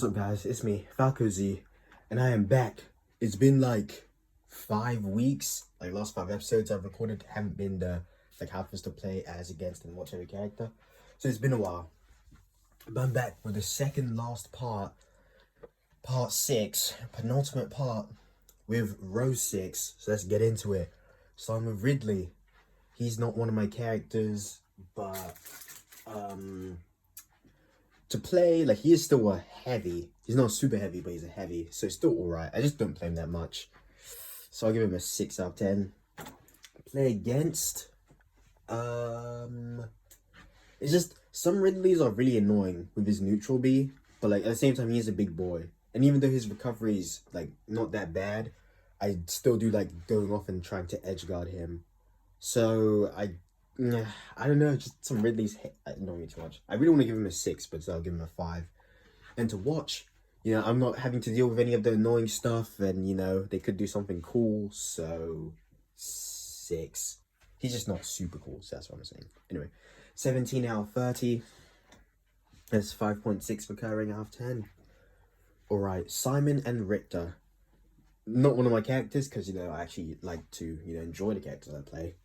What's up guys, it's me, Falco Z, and I am back. It's been like 5 weeks, like last 5 episodes I've recorded haven't been the how to play as, against, and watch every character. So it's been a while. But I'm back with the second last part 6, penultimate part with Rose 6. So let's get into it. So I'm with Ridley. He's not one of my characters, but to play, like, he is still a heavy. He's not super heavy, but he's a heavy, so it's still alright. I just don't play him that much. So I'll give him a 6 out of 10. Play against, it's just, some Ridleys are really annoying with his neutral B, but like, at the same time, he is a big boy. And even though his recovery is, like, not that bad, I still do like going off and trying to edge guard him. So I don't know, just some Ridley's annoy me too much. I really want to give him a 6, but so I'll give him a 5. And to watch, I'm not having to deal with any of the annoying stuff, and they could do something cool, so 6. He's just not super cool, so that's what I'm saying. Anyway, 17 out of 30. That's 5.6 recurring out of 10. Alright, Simon and Richter. Not one of my characters, because, I actually like to, enjoy the characters I play.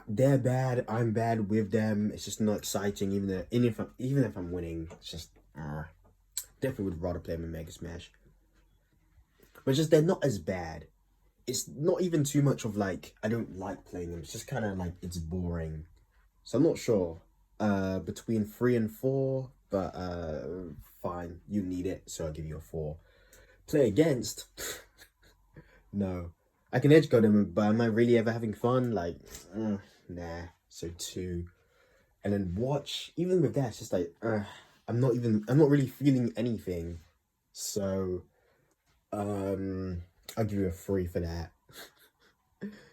They're bad, I'm bad with them. It's just not exciting, even if I'm winning. It's just, definitely would rather play them in Mega Smash. But just, they're not as bad. It's not even too much of like, I don't like playing them. It's just kind of like, it's boring. So I'm not sure, between 3 and 4, but, fine, you need it, so I'll give you a 4. Play against, no. I can edge guard him, but am I really ever having fun? Like, nah. So 2. And then watch, even with that, it's just like, I'm not really feeling anything. So, I'll give you a 3 for that.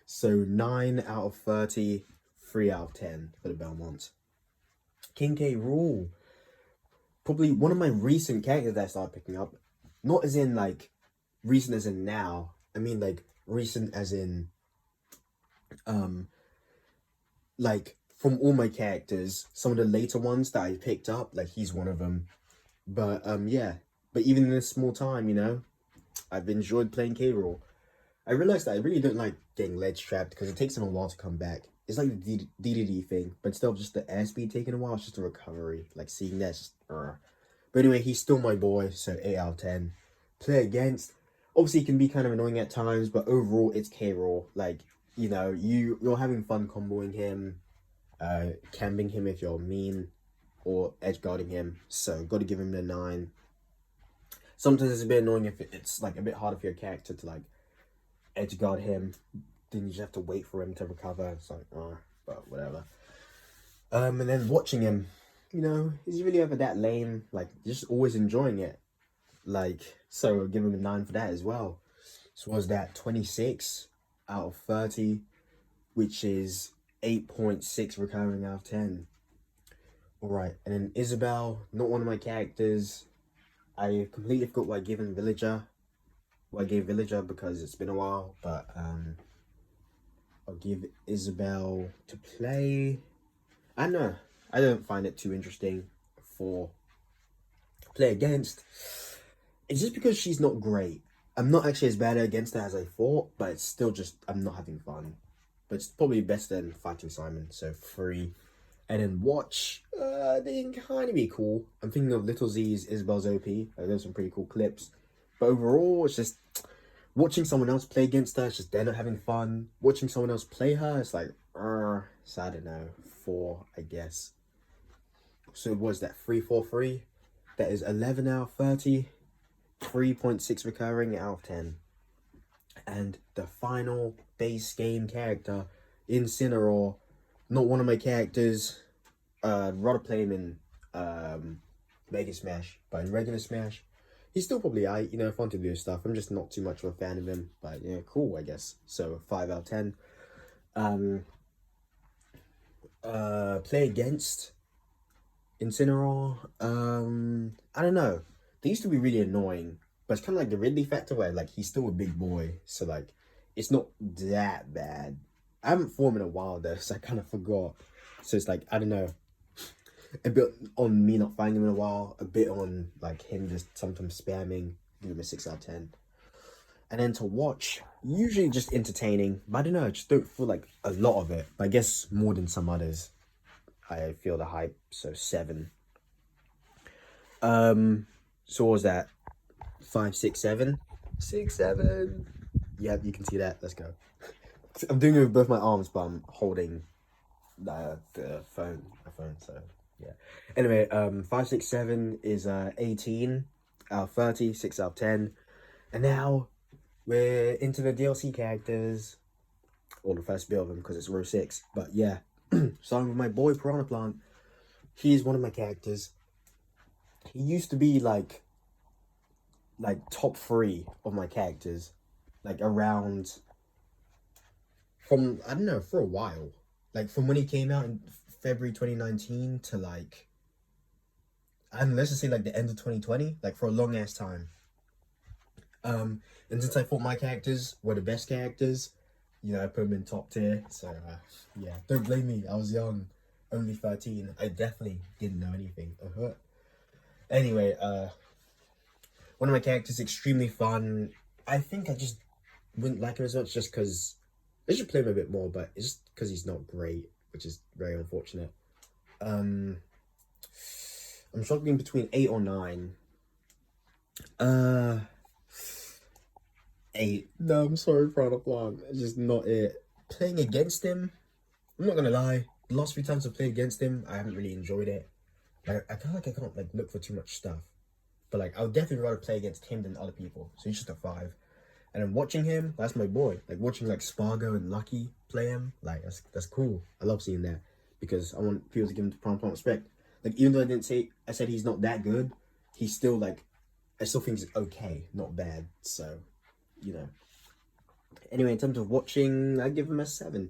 So 9 out of 30, 3 out of 10 for the Belmont. King K. Rool. Probably one of my recent characters that I started picking up. Not as in like, recent as in now. I mean like, recent as in, like, from all my characters, some of the later ones that I picked up, like, he's one of them. But, yeah. But even in this small time, I've enjoyed playing K-Rool. I realized that I really don't like getting ledge trapped, because it takes him a while to come back. It's like the DDD thing, but instead of just the airspeed taking a while, it's just a recovery. Like, seeing that, just, But anyway, he's still my boy, so 8 out of 10. Play against, obviously he can be kind of annoying at times, but overall, it's K-Rool. Like, you're having fun comboing him, camping him if you're mean, or edge guarding him. So, got to give him the 9. Sometimes it's a bit annoying if it's like a bit harder for your character to like edge guard him. Then you just have to wait for him to recover. It's like, but whatever. And then watching him, is he really ever that lame? Like, just always enjoying it. Like, so I'll give him a 9 for that as well. So was that 26 out of 30, which is 8.6 recurring out of 10. Alright, and then Isabelle, not one of my characters. I completely forgot what I gave in Villager. Well, I gave Villager because it's been a while, but I'll give Isabelle to play. I know, I don't find it too interesting for play against. It's just because she's not great. I'm not actually as bad against her as I thought, but it's still just, I'm not having fun. But it's probably better than fighting Simon, so 3. And then watch, they can kind of be cool. I'm thinking of Little Z's Isabelle's OP. There's some pretty cool clips. But overall, it's just, watching someone else play against her, it's just they're not having fun. Watching someone else play her, it's like, so I don't know, 4, I guess. So what is that, 3, 4, 3? That is 11 out of 30. 3.6 recurring out of 10. And the final base game character, Incineroar. Not one of my characters. I'd rather play him in Mega Smash, but in regular Smash, he's still probably fun to do stuff. I'm just not too much of a fan of him, but yeah, cool, I guess. So 5 out of 10. Play against Incineroar. I don't know. They used to be really annoying, but it's kind of like the Ridley factor where like he's still a big boy, so like it's not that bad. I haven't fought him in a while though, so I kind of forgot. So it's like, I don't know. A bit on me not finding him in a while, a bit on like him just sometimes spamming, give him a 6 out of 10. And then to watch, usually just entertaining, but I don't know, I just don't feel like a lot of it. But I guess more than some others, I feel the hype, so 7. So what was that? 5, 6, 7? 6, 7. Yeah, you can see that. Let's go. I'm doing it with both my arms, but I'm holding the phone, my phone. So yeah. Anyway, 5, 6, 7 is 18 out of 30, 6 out of 10, and now we're into the DLC characters, or the first bit of them because it's row 6. But yeah, starting with my boy Piranha Plant. He's one of my characters. He used to be like top 3 of my characters, like around from I don't know for a while, like from when he came out in February 2019 to like I don't know, let's just say like the end of 2020, like for a long ass time. And since I thought my characters were the best characters, you know, I put them in top tier. So yeah, don't blame me. I was young, only 13. I definitely didn't know anything. Anyway, one of my characters, extremely fun. I think I just wouldn't like him as much just because I should play him a bit more, but it's just because he's not great, which is very unfortunate. I'm struggling between 8 or 9. 8. No, I'm sorry, Piranha Plant. It's just not it. Playing against him, I'm not gonna lie. The last few times I've played against him, I haven't really enjoyed it. Like, I feel like I can't like look for too much stuff. But like, I would definitely rather play against him than other people. So he's just a 5. And then watching him, that's my boy. Like watching like Spargo and Lucky play him, like that's cool. I love seeing that because I want people to give him Piranha Plant respect. Like even though I said he's not that good, he's still like, I still think he's okay, not bad. So, you know. Anyway, in terms of watching, I give him a 7.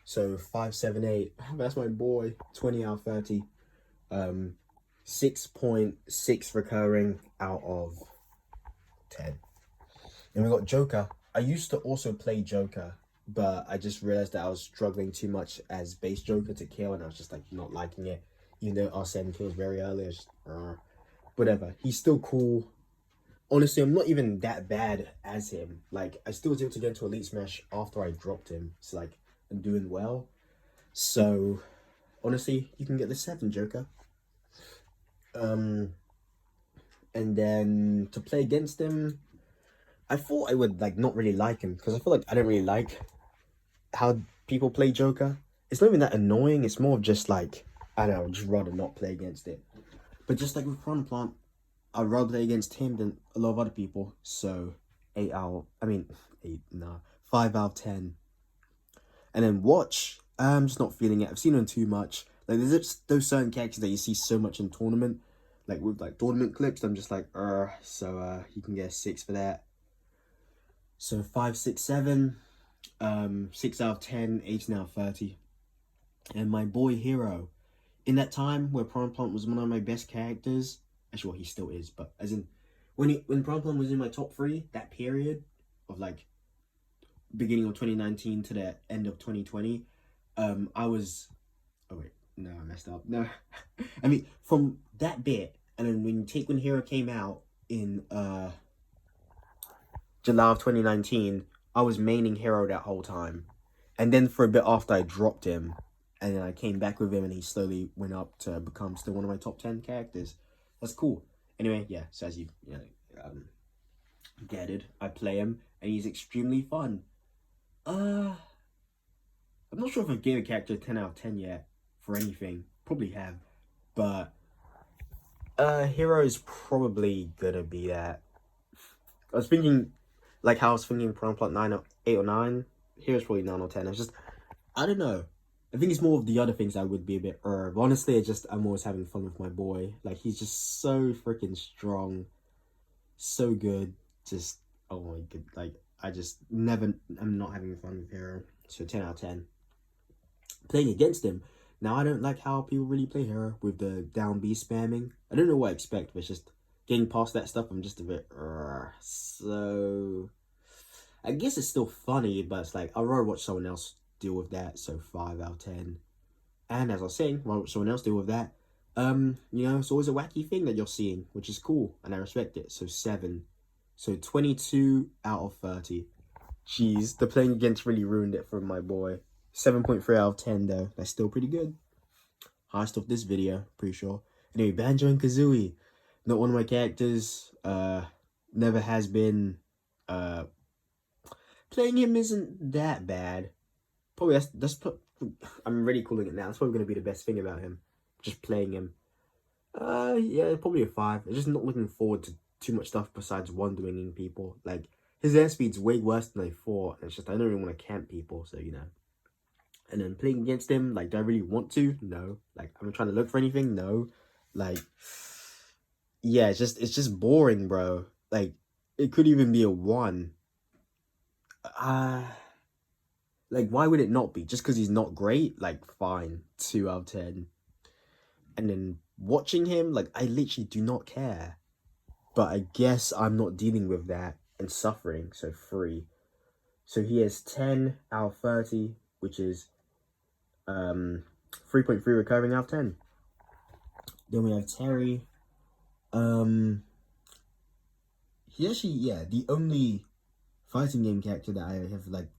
So 5, 7, 8. That's my boy. 20 out of 30. 6.6 recurring out of 10. And we got Joker. I used to also play Joker, but I just realized that I was struggling too much as base Joker to kill, and I was just like not liking it. Even though R7 kills very early, I was just, whatever. He's still cool. Honestly, I'm not even that bad as him. Like, I still was able to get into Elite Smash after I dropped him. So, like, I'm doing well. So, honestly, you can get the 7, Joker. And then to play against him, I thought I would, like, not really like him. Because I feel like I don't really like how people play Joker. It's not even that annoying. It's more of just, like, I don't know, I'd just rather not play against it. But just like with Piranha Plant, I'd rather play against him than a lot of other people. So 5 out of 10. And then watch, I'm just not feeling it. I've seen him too much. Like there's just those certain characters that you see so much in tournament, like with like tournament clips. I'm just like, so you can get a 6 for that. So 5, 6, 7, 6 out of 10, 18 out of 30. And my boy Hero, in that time where Piranha Plant was one of my best characters. Actually, well, he still is, but as in when Piranha Plant was in my top 3, that period of like beginning of 2019 to the end of 2020, I was, oh wait, no, I messed up. No, I mean from that bit, and then when Hero came out in July of 2019, I was maining Hero that whole time, and then for a bit after I dropped him, and then I came back with him, and he slowly went up to become still one of my top 10 characters. That's cool. Anyway, yeah, so as you gathered, I play him, and he's extremely fun. I'm not sure if I've gave a character a 10 out of 10 yet for anything. Probably have. But Hero is probably gonna be that. I was thinking, like how I was thinking Piranha Plant 8 or 9. Hero's probably 9 or 10. It's just, I don't know. I think it's more of the other things that would be a bit but honestly, I'm always having fun with my boy. Like, he's just so freaking strong. So good. Just, oh my god. Like, I'm not having fun with Hero. So 10 out of 10. Playing against him. Now, I don't like how people really play Hero with the down B spamming. I don't know what I expect, but it's just getting past that stuff, I'm just a bit, so I guess it's still funny, but it's like, I'd rather watch someone else deal with that. So 5 out of 10. And as I was saying, I'll watch someone else deal with that. You know, it's always a wacky thing that you're seeing, which is cool, and I respect it. So 7. So 22 out of 30. Jeez, the playing against really ruined it for my boy. 7.3 out of 10 though. That's still pretty good. Highest of this video, pretty sure. Anyway, Banjo and Kazooie. Not one of my characters. Never has been. Playing him isn't that bad. Probably I'm already calling it now. That's probably gonna be the best thing about him. Just playing him. Yeah, probably a 5. I'm just not looking forward to too much stuff besides one-winging people. Like, his airspeed's way worse than I thought. And it's just, I don't really want to camp people, so, you know. And then playing against him, like, do I really want to? No. Like, I'm trying to look for anything? No. Like, yeah, it's just boring, bro. Like, it could even be a 1. Like, why would it not be? Just because he's not great? Like, fine. 2 out of 10. And then watching him, like, I literally do not care. But I guess I'm not dealing with that and suffering, so 3. So he has 10 out of 30, which is 3.3 recurring out of 10. Then we have Terry. He actually, yeah, the only fighting game character that I have, like,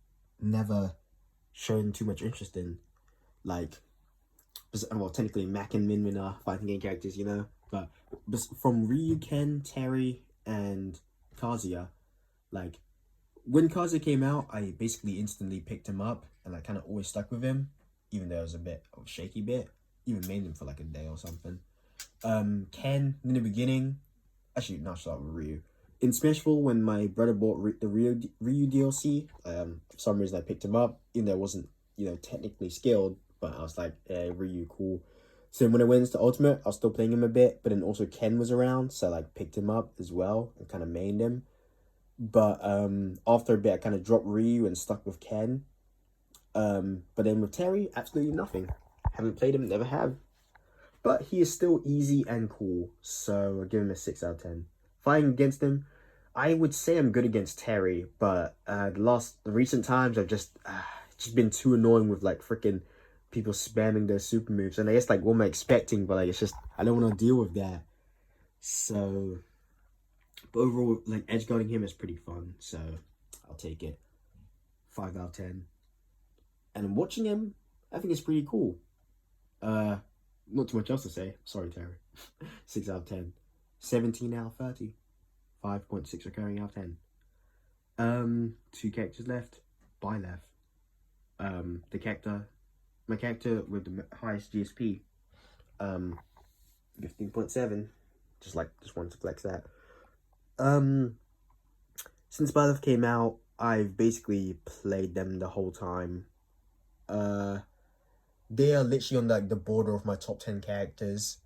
never shown too much interest in. Like, well, technically Mac and Min Min are fighting game characters, you know? But from Ryu, Ken, Terry, and Kazuya, like, when Kazuya came out, I basically instantly picked him up and like kind of always stuck with him, even though it was a bit of a shaky bit. Even made him for like a day or something. Ken in the beginning, actually not start with Ryu. In Smashville, when my brother bought the Ryu DLC, for some reason I picked him up, even though I wasn't, you know, technically skilled, but I was like, yeah, Ryu, cool. So when I went into Ultimate, I was still playing him a bit, but then also Ken was around, so I like picked him up as well and kind of mained him. But after a bit, I kind of dropped Ryu and stuck with Ken. But then with Terry, absolutely nothing. Haven't played him, never have. But he is still easy and cool, so I'll give him a 6 out of 10. Fighting against him, I would say I'm good against Terry, but the recent times I've just been too annoying with like freaking people spamming their super moves, and I guess like what am I expecting? But like it's just I don't want to deal with that. So, but overall, like edge guarding him is pretty fun, so I'll take it. 5 out of 10. And watching him, I think it's pretty cool. Not too much else to say. Sorry, Terry. 6 out of 10. 17 out of 30. 5.6 recurring out of 10. 2 characters left. Byleth. My character with the highest GSP. 15.7. Just wanted to flex that. Since Byleth came out, I've basically played them the whole time. They are literally on like the border of my top 10 characters.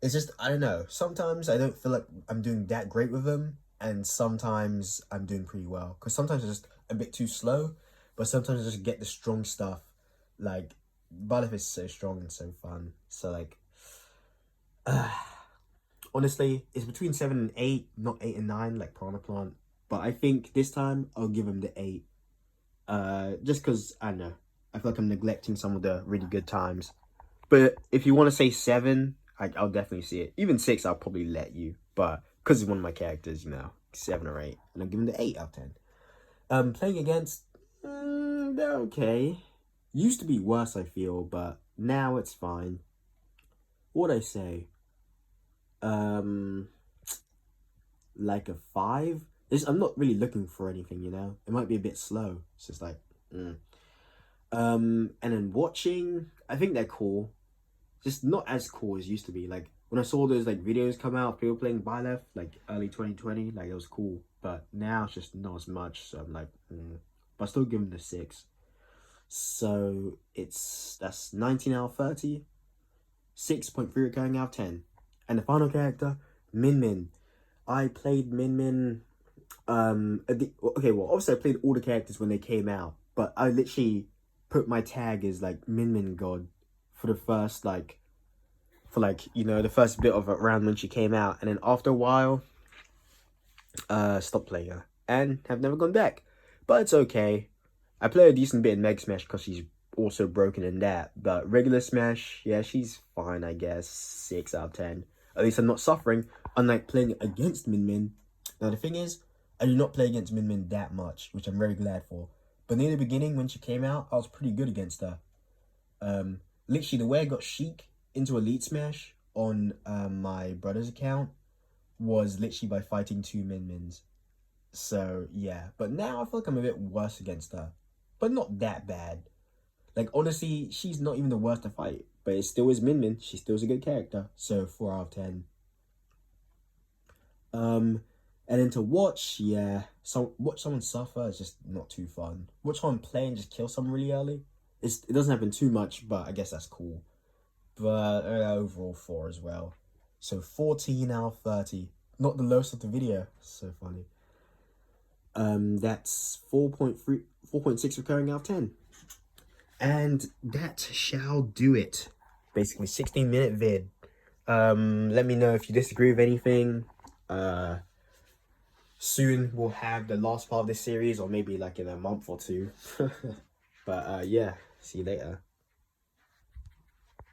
It's just, I don't know, sometimes I don't feel like I'm doing that great with them, and sometimes I'm doing pretty well, because sometimes it's just a bit too slow, but sometimes I just get the strong stuff. Like, Byleth is so strong and so fun, so like, honestly, it's between 7 and 8, not 8 and 9, like Piranha Plant, but I think this time I'll give him the 8, just because, I don't know, I feel like I'm neglecting some of the really good times. But if you want to say 7, I'll definitely see it. Even 6, I'll probably let you. But because it's one of my characters, you know, 7 or 8. And I'll give him the 8 out of 10. Playing against, they're okay. Used to be worse, I feel, but now it's fine. What'd I say? Like a 5? I'm not really looking for anything, you know? It might be a bit slow. It's just like, and then watching, I think they're cool. Just not as cool as used to be. Like when I saw those like videos come out, people playing Byleth like early 2020, like it was cool. But now it's just not as much. So I'm like, but I still give them the 6. So that's 19 out of 30, 6.3 recurring out of 10. And the final character, Min Min. I played Min Min. Okay, well, obviously I played all the characters when they came out, but I literally put my tag as like Min Min God for the first you know, the first bit of around when she came out, and then after a while stopped playing her and have never gone back. But it's okay. I play a decent bit in Meg Smash because she's also broken in that. But regular Smash, yeah, she's fine, I guess. 6 out of 10. At least I'm not suffering, unlike playing against Min Min. Now, the thing is, I do not play against Min Min that much, which I'm very glad for. But near the beginning, when she came out, I was pretty good against her. Literally, the way I got Sheik into Elite Smash on my brother's account was literally by fighting 2 Min Mins. So, yeah. But now I feel like I'm a bit worse against her. But not that bad. Like, honestly, she's not even the worst to fight. But it still is Min Min. She still is a good character. So, 4 out of 10. And then to watch, yeah. So, watch someone suffer is just not too fun. Watch someone play and just kill someone really early. It doesn't happen too much, but I guess that's cool. But overall 4 as well. So 14 out of 30. Not the lowest of the video. So funny. That's 4.6 recurring out of 10. And that shall do it. Basically 16-minute vid. Let me know if you disagree with anything. Soon we'll have the last part of this series, or maybe like in a month or two. But yeah, see you later.